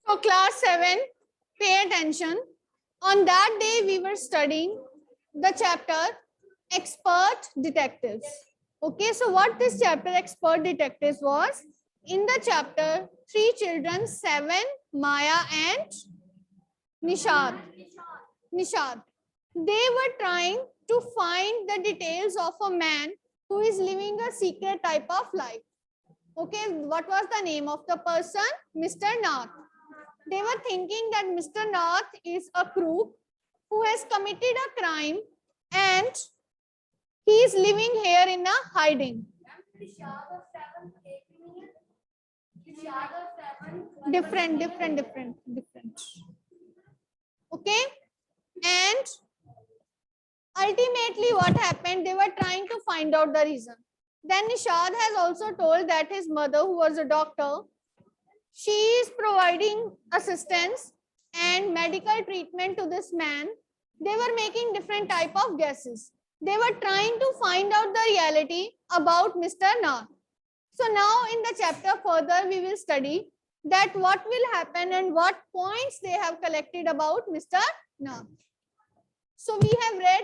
So class 7, pay attention. On that day, we were studying the chapter Expert Detectives. Okay, so what this chapter Expert Detectives was, in the chapter, three children, Seven, Maya and Nishad. Nishad. They were trying to find the details of a man who is living a secret type of life. Okay, what was the name of the person? Mr. Nath. They were thinking that Mr. Nath is a crook who has committed a crime and he is living here in a hiding. Different. Okay, and ultimately what happened, they were trying to find out the reason. Then Nishad has also told that his mother, who was a doctor, she is providing assistance and medical treatment to this man. They were making different type of guesses. They were trying to find out the reality about Mr. Nath. So now in the chapter further, we will study that what will happen and what points they have collected about Mr. Nath. So we have read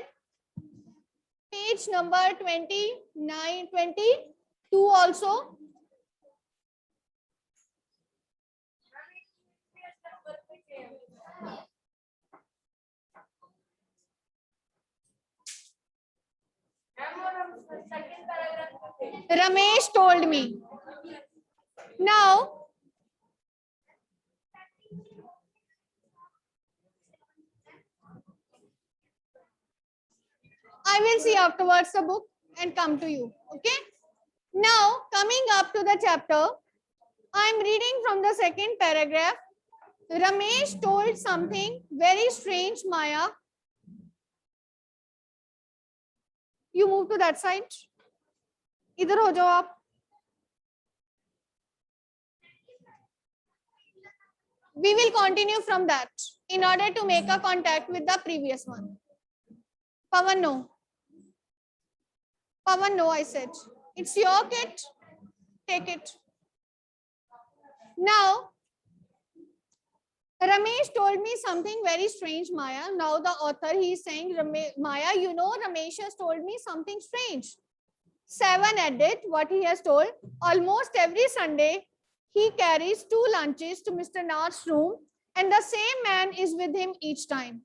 page number 29, 22 also. Ramesh told me. Now, I will see afterwards the book and come to you. Okay. Now, coming up to the chapter, I am reading from the second paragraph. Ramesh told something very strange, Maya. You move to that side. इधर हो जाओ आप. We will continue from that in order to make a contact with the previous one. Pawan, no. Pawan, no, I said. It's your kit. Take it. Now, Ramesh told me something very strange, Maya. Now the author, he is saying, Maya, you know, Ramesh has told me something strange. 7 added what he has told. Almost every Sunday, he carries 2 lunches to Mr. Nath's room and the same man is with him each time.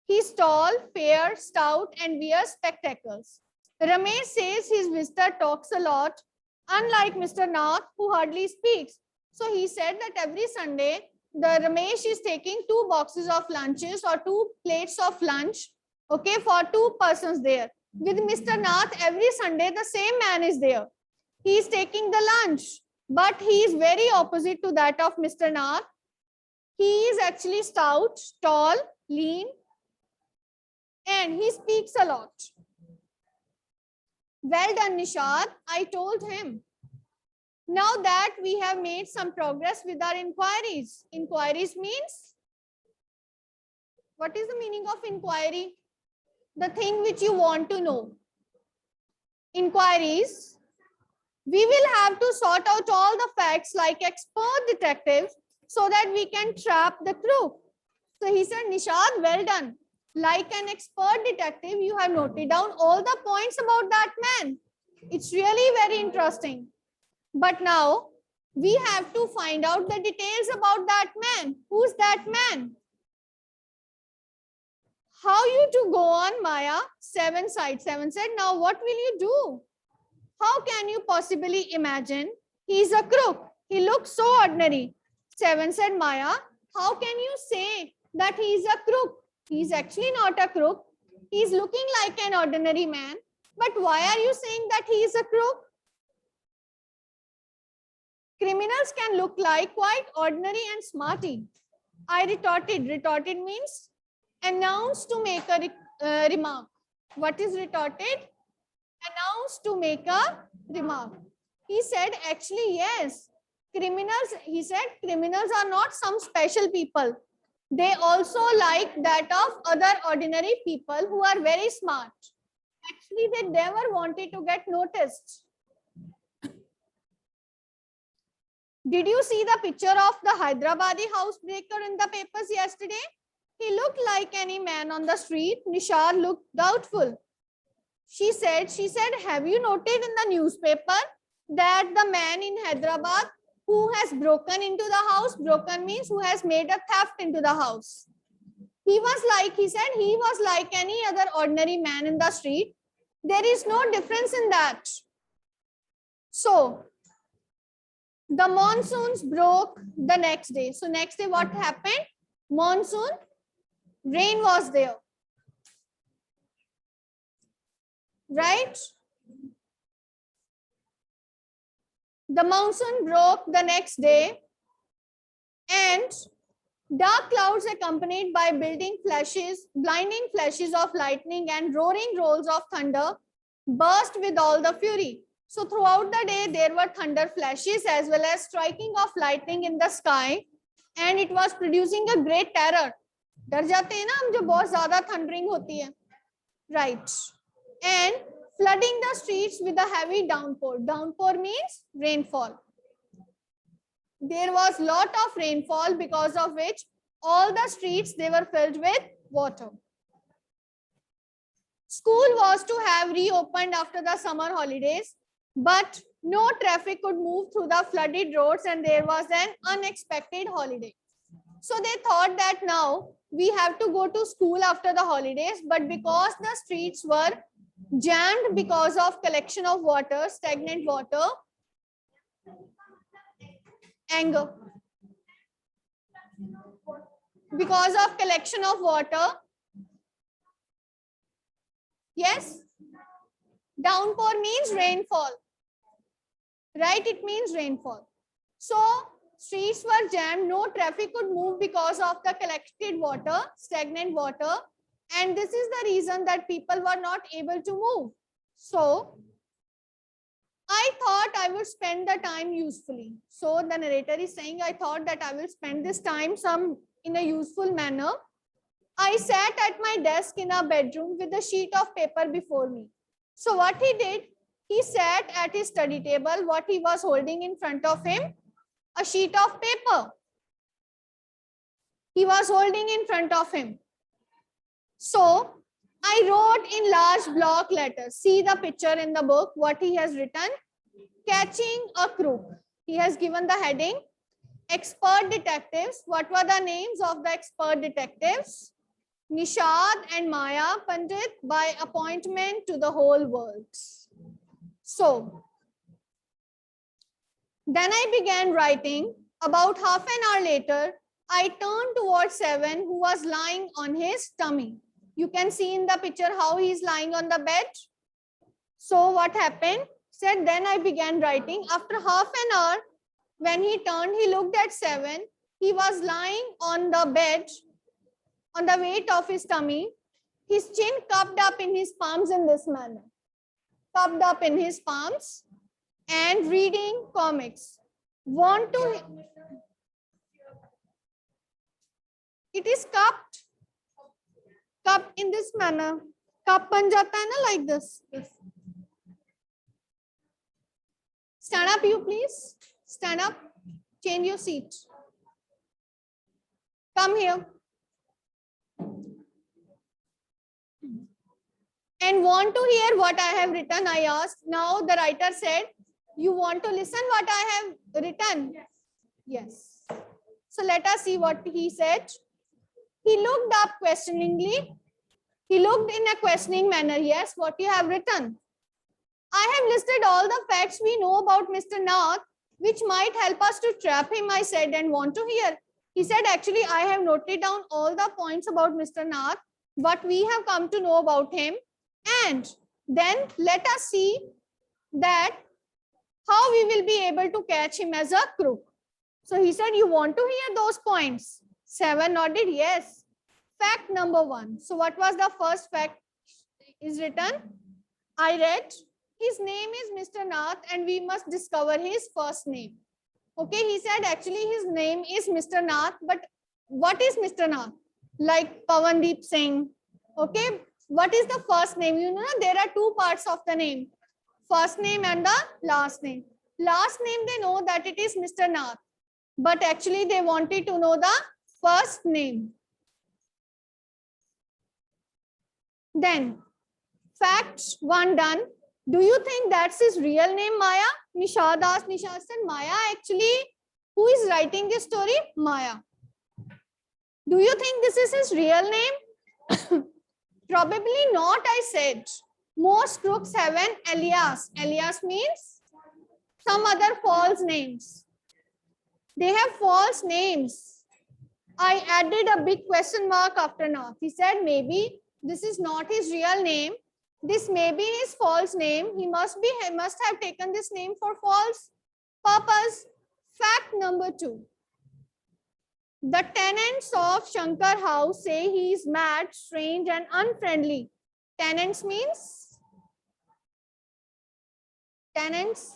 He's tall, fair, stout and wears spectacles. Ramesh says his visitor talks a lot, unlike Mr. Nath, who hardly speaks. So he said that every Sunday, the Ramesh is taking 2 boxes of lunches or 2 plates of lunch, okay, for 2 persons there. With Mr. Nath, every Sunday, the same man is there. He is taking the lunch, but he is very opposite to that of Mr. Nath. He is actually stout, tall, lean, and he speaks a lot. Well done, Nishad, I told him. Now that we have made some progress with our inquiries. Inquiries means? What is the meaning of inquiry? The thing which you want to know. Inquiries. We will have to sort out all the facts like expert detective so that we can trap the crook. So he said, Nishad, well done. Like an expert detective, you have noted down all the points about that man. It's really very interesting. But now we have to find out the details about that man. Who's that man? How you to go on, Maya? 7 side. 7 said, now what will you do? How can you possibly imagine he's a crook? He looks so ordinary. 7 said, Maya, how can you say that he's a crook? He's actually not a crook. He's looking like an ordinary man. But why are you saying that he is a crook? Criminals can look like quite ordinary and smarty. I retorted. Retorted means announce to make a remark. What is retorted? Announce to make a remark. He said, actually, yes. Criminals, he said, criminals are not some special people. They also like that of other ordinary people who are very smart. Actually, they never wanted to get noticed. Did you see the picture of the Hyderabadi housebreaker in the papers yesterday? He looked like any man on the street. Nishad looked doubtful. She said, have you noted in the newspaper that the man in Hyderabad who has broken into the house, broken means who has made a theft into the house. He was like any other ordinary man in the street. There is no difference in that. So, the monsoons broke the next day. So, next day what happened? Monsoon, rain was there. Right? The monsoon broke the next day and dark clouds accompanied by blinding flashes of lightning and roaring rolls of thunder burst with all the fury. So throughout the day, there were thunder flashes as well as striking of lightning in the sky, and it was producing a great terror. डर जाते हैं ना हम जब बहुत ज़्यादा thundering होती है, right? And flooding the streets with a heavy downpour. Downpour means rainfall. There was lot of rainfall, because of which all the streets, they were filled with water. School was to have reopened after the summer holidays, but no traffic could move through the flooded roads and there was an unexpected holiday. So they thought that now we have to go to school after the holidays, but because the streets were jammed because of collection of water, stagnant water, anger. Because of collection of water, yes, downpour means rainfall, right? It means rainfall. So streets were jammed, no traffic could move because of the collected water, stagnant water, and this is the reason that people were not able to move. So I thought I would spend the time usefully. So the narrator is saying, I thought that I will spend this time in a useful manner. I sat at my desk in a bedroom with a sheet of paper before me. So what he did, he sat at his study table. What he was holding in front of him? A sheet of paper. He was holding in front of him. So I wrote in large block letters. See the picture in the book, what he has written. Catching a crook. He has given the heading. Expert detectives. What were the names of the expert detectives? Nishad and Maya Pandit by appointment to the whole world. So then I began writing. About half an hour later, I turned towards Seven, who was lying on his tummy. You can see in the picture how he is lying on the bed. So what happened? Said then I began writing. After half an hour, when he turned, he looked at Seven. He was lying on the bed on the weight of his tummy, his chin cupped up in his palms in this manner. Cupped up in his palms and reading comics. It is cupped. Cupped in this manner. Cup ban jata hai na, like this. Stand up, you please. Stand up. Change your seat. Come here. And want to hear what I have written, I asked. Now the writer said, you want to listen what I have written? Yes. So let us see what he said. He looked up questioningly. He looked in a questioning manner. Yes, what you have written. I have listed all the facts we know about Mr. Nath, which might help us to trap him, I said, and want to hear. He said, actually, I have noted down all the points about Mr. Nath, what we have come to know about him. And then let us see that how we will be able to catch him as a crook. So he said, you want to hear those points? Seven nodded, yes. Fact number 1. So what was the first fact is written? I read, his name is Mr. Nath and we must discover his first name. Okay, he said actually his name is Mr. Nath, but what is Mr. Nath? Like Pawandeep Singh. Okay, what is the first name? You know, there are two parts of the name. First name and the last name. Last name they know that it is Mr. Nath, but actually they wanted to know the first name. Then fact 1 done. Do you think that's his real name, Maya? Nishad asked. Nishad said, Maya, actually, who is writing this story? Maya. Do you think this is his real name? Probably not, I said. Most crooks have an alias. Alias means some other false names. They have false names. I added a big question mark after Nath. He said, maybe this is not his real name. This may be his false name. He must have taken this name for false purpose. Fact number 2. The tenants of Shankar house say he is mad, strange, and unfriendly. Tenants means? Tenants?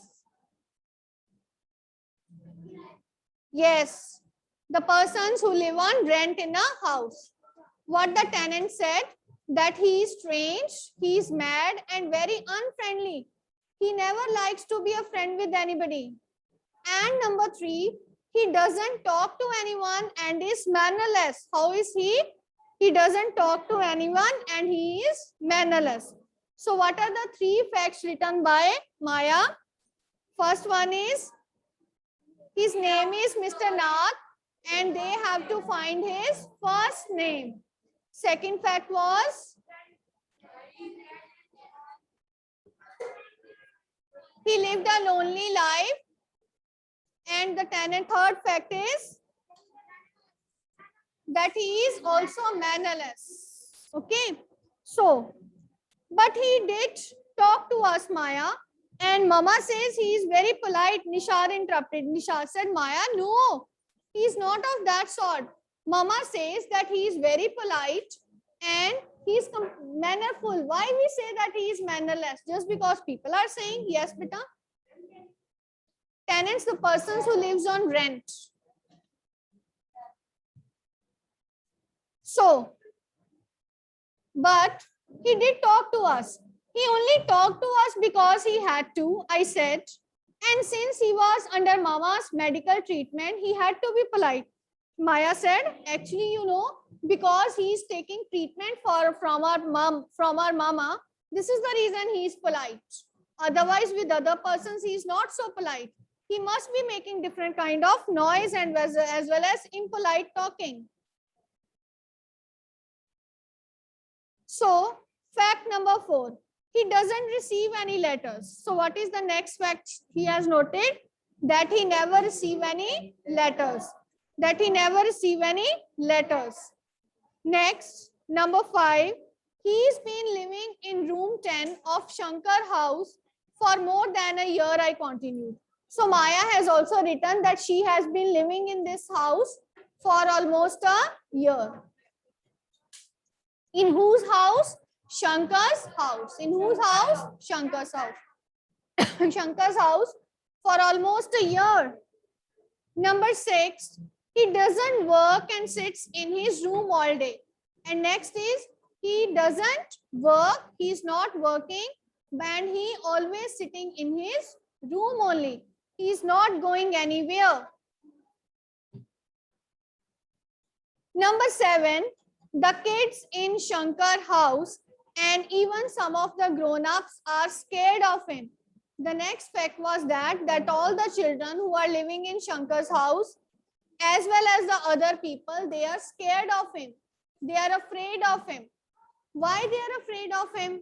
Yes, the persons who live on rent in a house. What the tenant said, that he is strange, he is mad, and very unfriendly. He never likes to be a friend with anybody. And number 3, he doesn't talk to anyone and is mannerless. How is he? He doesn't talk to anyone and he is mannerless. So what are the 3 facts written by Maya? First one is, his name is Mr. Nath and they have to find his first name. Second fact was, he lived a lonely life. And the third fact is that he is also mannerless. Okay. So, but he did talk to us, Maya. And Mama says he is very polite. Nishad interrupted. Nishad said, Maya, no, he is not of that sort. Mama says that he is very polite and he is mannerful. Why we say that he is mannerless? Just because people are saying, yes, beta. Tenants, the persons who lives on rent. So, but he did talk to us. He only talked to us because he had to, I said. And since he was under Mama's medical treatment, he had to be polite. Maya said, actually, you know, because he is taking treatment from our mama, this is the reason he is polite. Otherwise, with other persons, he is not so polite. He must be making different kind of noise and as well as impolite talking. So, fact number 4, he doesn't receive any letters. So, what is the next fact he has noted? That he never receive any letters. That he never receive any letters. Next, number 5, he's been living in room 10 of Shankar house for more than a year, I continued. So Maya has also written that she has been living in this house for almost a year. In whose house? Shankar's house. In whose house? Shankar's house. Shankar's house for almost a year. Number 6, he doesn't work and sits in his room all day. And next is, he doesn't work, he's not working, and he always sitting in his room only. He's not going anywhere. Number 7, the kids in Shankar house and even some of the grown-ups are scared of him. The next fact was that all the children who are living in Shankar's house as well as the other people, they are scared of him. They are afraid of him. Why they are afraid of him?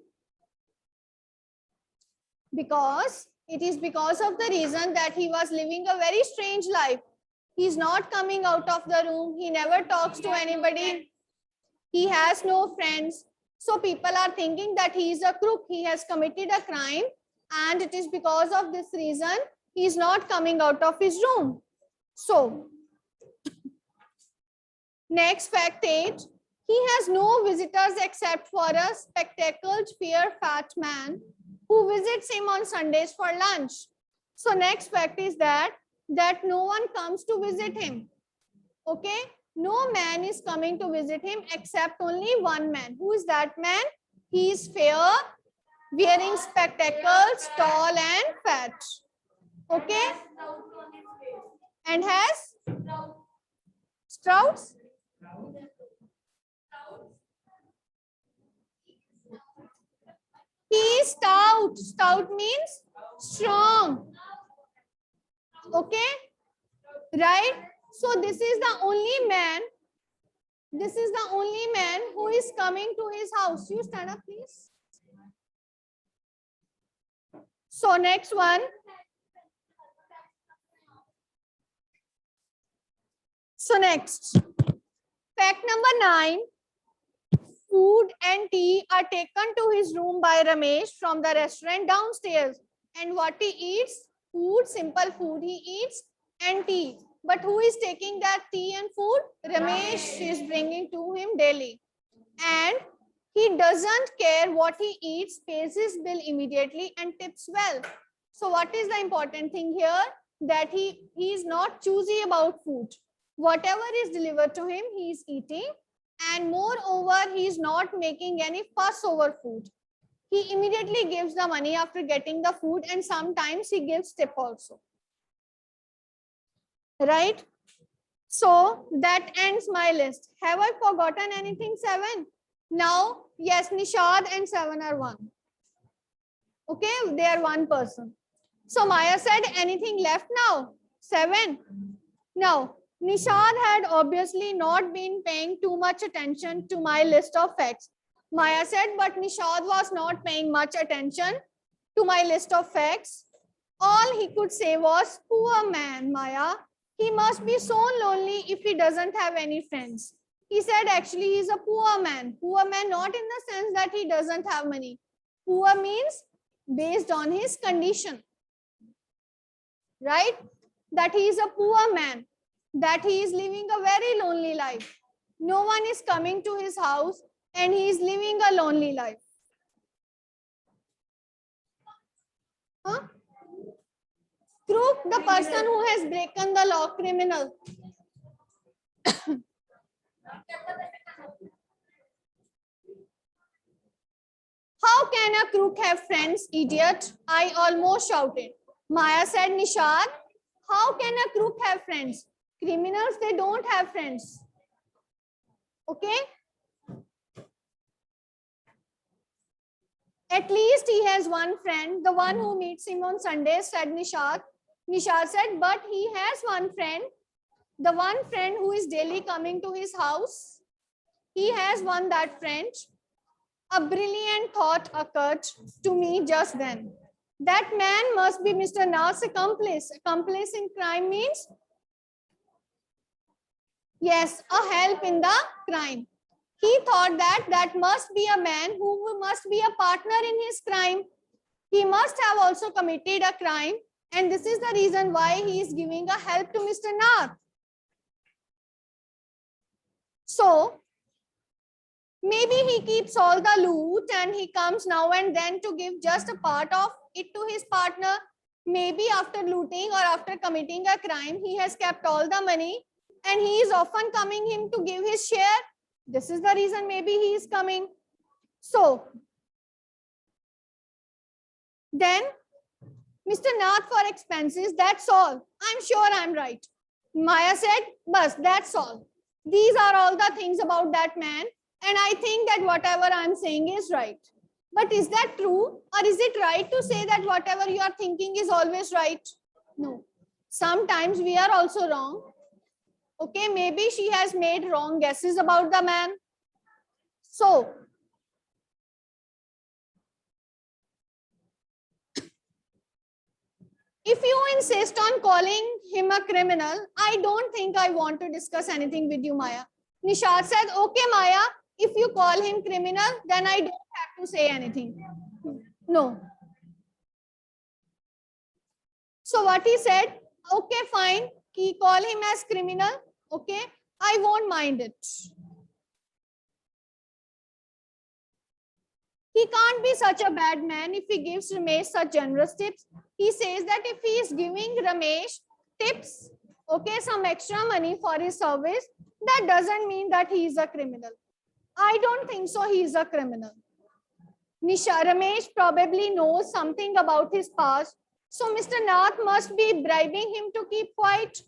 Because it is because of the reason that he was living a very strange life. He's not coming out of the room. He never talks to anybody. He has no friends. So people are thinking that he is a crook. He has committed a crime. And it is because of this reason he is not coming out of his room. So, next fact 8. He has no visitors except for a spectacled, fair, fat man who visits him on Sundays for lunch. So next fact is that no one comes to visit him. Okay? No man is coming to visit him except only one man. Who is that man? He is fair, wearing spectacles, tall and fat. Okay. And has sprouts. He is stout. Stout means strong. Okay. Right. So this is the only man. This is the only man who is coming to his house. You stand up, please. So next one. So next, fact number 9. Food and tea are taken to his room by Ramesh from the restaurant downstairs. And what he eats? Food, simple food he eats, and tea. But who is taking that tea and food? Ramesh is bringing to him daily. And he doesn't care what he eats, pays his bill immediately and tips well. So what is the important thing here? That he is not choosy about food. Whatever is delivered to him, he is eating. And moreover, he is not making any fuss over food. He immediately gives the money after getting the food, and sometimes he gives tip also. Right? So that ends my list. Have I forgotten anything? 7. Now, yes, Nishad and 7 are one. Okay, they are one person. So Maya said, anything left now? 7. Now, Nishad had obviously not been paying too much attention to my list of facts. Maya said, but Nishad was not paying much attention to my list of facts. All he could say was, poor man, Maya. He must be so lonely if he doesn't have any friends. He said, actually, he's a poor man. Poor man, not in the sense that he doesn't have money. Poor means based on his condition. Right? That he is a poor man. That he is living a very lonely life. No one is coming to his house and he is living a lonely life. Huh? Crook, the person who has broken the law, criminal. How can a crook have friends, idiot? I almost shouted. Maya said, Nishad, how can a crook have friends? Criminals, they don't have friends. Okay? At least he has one friend, the one who meets him on Sundays, said Nishad. Nishad said, but he has one friend, the one friend who is daily coming to his house. He has one that friend. A brilliant thought occurred to me just then. That man must be Mr. Nath's accomplice. Accomplice in crime means, yes, a help in the crime. He thought that that must be a man who must be a partner in his crime. He must have also committed a crime, and this is the reason why he is giving a help to Mr. Nath. So, maybe he keeps all the loot and he comes now and then to give just a part of it to his partner. Maybe after looting or after committing a crime, he has kept all the money and he is often coming him to give his share. This is the reason maybe he is coming. So, then Mr. Nath for expenses, that's all. I'm sure I'm right. Maya said, bas, that's all. These are all the things about that man. And I think that whatever I'm saying is right. But is that true? Or is it right to say that whatever you are thinking is always right? No. Sometimes we are also wrong. Okay, maybe she has made wrong guesses about the man. So, if you insist on calling him a criminal, I don't think I want to discuss anything with you, Maya. Nishad said, okay, Maya, if you call him criminal, then I don't have to say anything. No. So what he said, okay, fine, he call him as criminal, okay, I won't mind it. He can't be such a bad man if he gives Ramesh such generous tips. He says that if he is giving Ramesh tips, okay, some extra money for his service, that doesn't mean that he is a criminal. I don't think so he is a criminal. Ramesh probably knows something about his past, So Mr. Nath must be bribing him to keep quiet.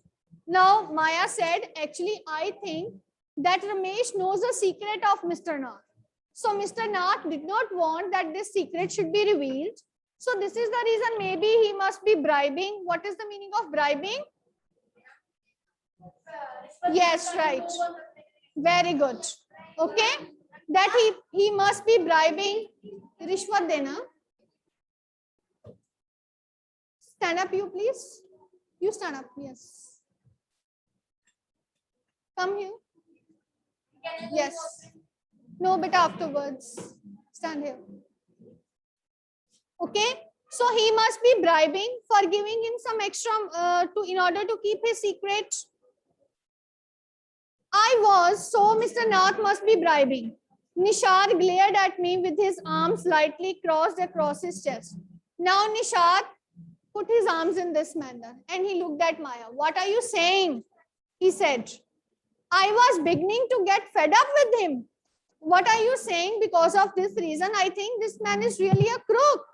Now Maya said, actually, I think that Ramesh knows the secret of Mr. Nath. So Mr. Nath did not want that this secret should be revealed. So this is the reason maybe he must be bribing. What is the meaning of bribing? Yes, right. Very good. Okay. That he must be bribing. Rishwat dena. Stand up, you please. You stand up. Yes. Come here. Yes. No, but afterwards. Stand here. Okay. So he must be bribing for giving him some extra in order to keep his secret. So Mr. Nath must be bribing. Nishad glared at me with his arms lightly crossed across his chest. Now Nishad put his arms in this manner and he looked at Maya. What are you saying? He said. I was beginning to get fed up with him. What are you saying? Because of this reason, I think this man is really a crook.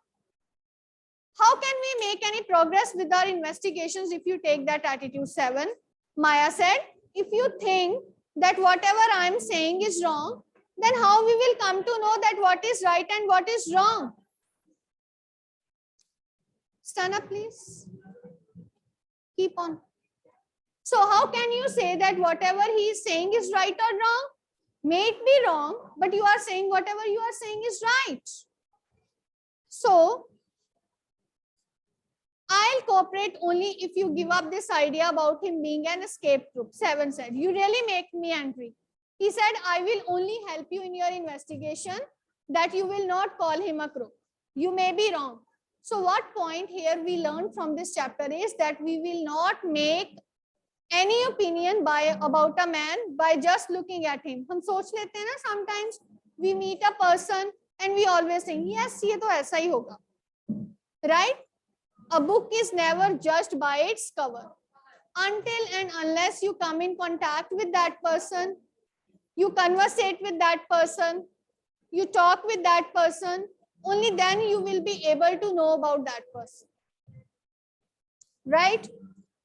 How can we make any progress with our investigations if you take that attitude? 7. Maya said, if you think that whatever I am saying is wrong, then how we will come to know that what is right and what is wrong? Stand up, please. Keep on. So how can you say that whatever he is saying is right or wrong? May it be wrong, but you are saying whatever you are saying is right. So I'll cooperate only if you give up this idea about him being an escape crook. 7 said, you really make me angry. He said, I will only help you in your investigation, that you will not call him a crook. You may be wrong. So what point here we learned from this chapter is that we will not make any opinion about a man by just looking at him. हम सोच लेते हैं ना, sometimes we meet a person and we always think, yes, ये तो ऐसा ही होगा. Right? A book is never judged by its cover. Until and unless you come in contact with that person, you conversate with that person, you talk with that person, only then you will be able to know about that person. Right?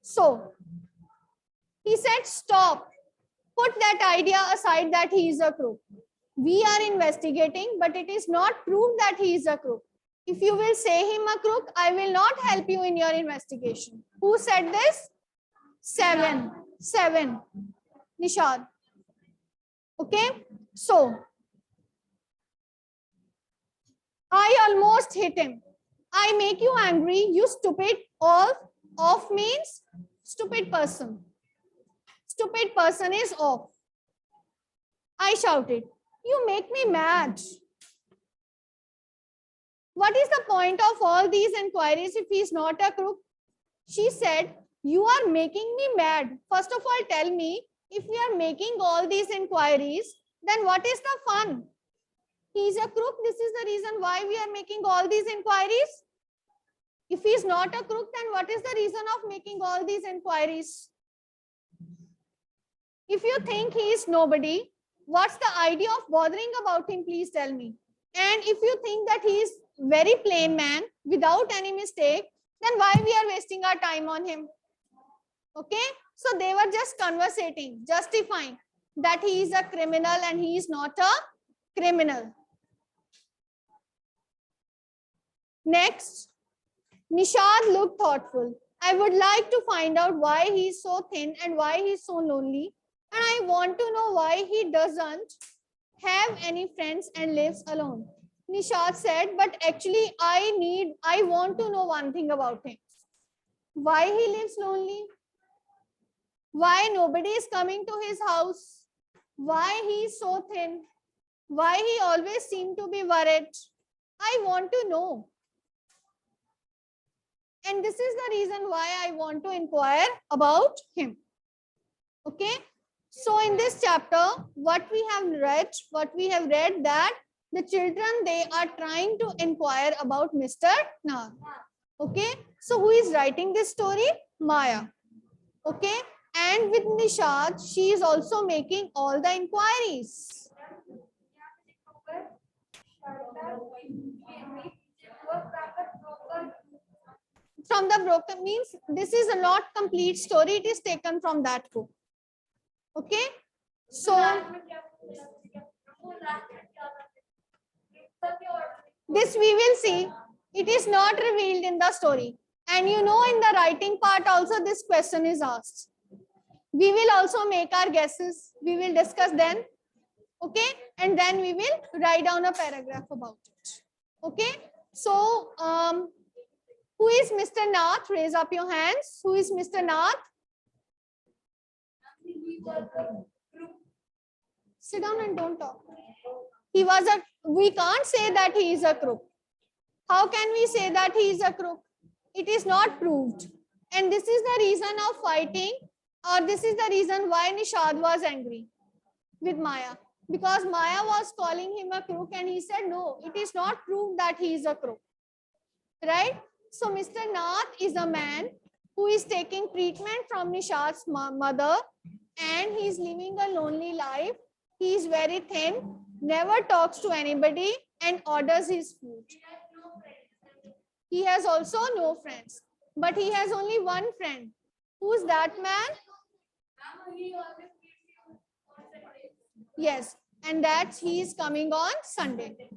So, he said, stop. Put that idea aside that he is a crook. We are investigating, but it is not proved that he is a crook. If you will say him a crook, I will not help you in your investigation. Who said this? 7. Nishad. Okay. So, I almost hit him. I make you angry, you stupid. Off means stupid person. Stupid person is off. I shouted. You make me mad. What is the point of all these inquiries if he is not a crook? She said, you are making me mad. First of all, tell me, if we are making all these inquiries, then what is the fun? He is a crook. This is the reason why we are making all these inquiries. If he is not a crook, then what is the reason of making all these inquiries? If you think he is nobody, what's the idea of bothering about him? Please tell me. And if you think that he is very plain man without any mistake, then why we are wasting our time on him? Okay, so they were just conversating, justifying that he is a criminal and he is not a criminal. Next, Nishad looked thoughtful. I would like to find out why he is so thin and why he is so lonely. And I want to know why he doesn't have any friends and lives alone. Nishad said, but actually I want to know one thing about him. Why he lives lonely? Why nobody is coming to his house? Why he is so thin? Why he always seemed to be worried? I want to know. And this is the reason why I want to inquire about him. Okay. So in this chapter, what we have read that the children, they are trying to inquire about Mr. Nath. Okay. So who is writing this story? Maya. Okay. And with Nishad, she is also making all the inquiries. From the broken means this is a not complete story. It is taken from that book. Okay. So this we will see. It is not revealed in the story. And you know, in the writing part also this question is asked. We will also make our guesses. We will discuss then. Okay. And then we will write down a paragraph about it. Okay. So, who is Mr. Nath? Raise up your hands. Who is Mr. Nath? Sit down and don't talk. He was a, we can't say that he is a crook. How can we say that he is a crook? It is not proved. And this is the reason of fighting, or this is the reason why Nishad was angry with Maya. Because Maya was calling him a crook and he said, no, it is not proved that he is a crook. Right? So Mr. Nath is a man who is taking treatment from Nishad's mother and he is living a lonely life. He is very thin, never talks to anybody and orders his food. He has also no friends, but he has only one friend. Who's that man? Yes, and that he is coming on Sunday.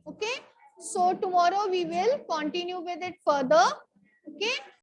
Okay, so tomorrow we will continue with it further. Okay,